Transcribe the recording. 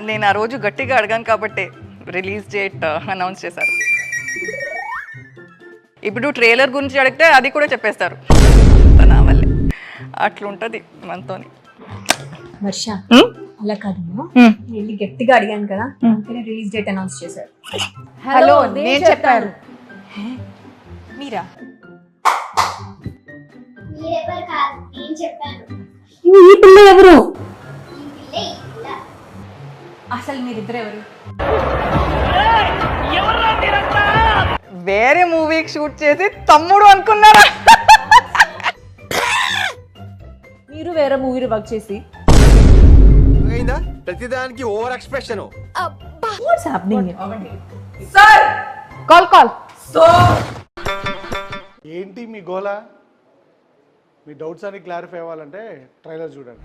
నేను ఆ రోజు గట్టిగా అడిగాను కాబట్టి రిలీజ్ డేట్ అనౌన్స్ చేశారు. ఇప్పుడు ట్రైలర్ గురించి అడిగితే అది కూడా చెప్పేస్తారు. నా వల్లే అట్లుంటది మనతోని. వర్ష అలా కాదు, వెళ్ళి గట్టిగా అడిగాను కదా, రిలీజ్ డేట్ అనౌన్స్ చేశారు. హలో నేను చెప్పాను. మీరా? మీరెవరు కాదు, నేను చెప్పాను. ఈ పిల్ల ఎవరు? అసలు మీరిద్దరు ఎవరు? వేరే మూవీకి షూట్ చేసి తమ్ముడు అనుకున్నారా? మీరు వేరే మూవీలో వర్క్ చేసి ప్రతిదానికి over expression. What's happening? Sir call. ఏంటి మీ గోలా? మీ డౌట్స్ అన్ని క్లారిఫై అవ్వాలంటే ట్రైలర్ చూడండి.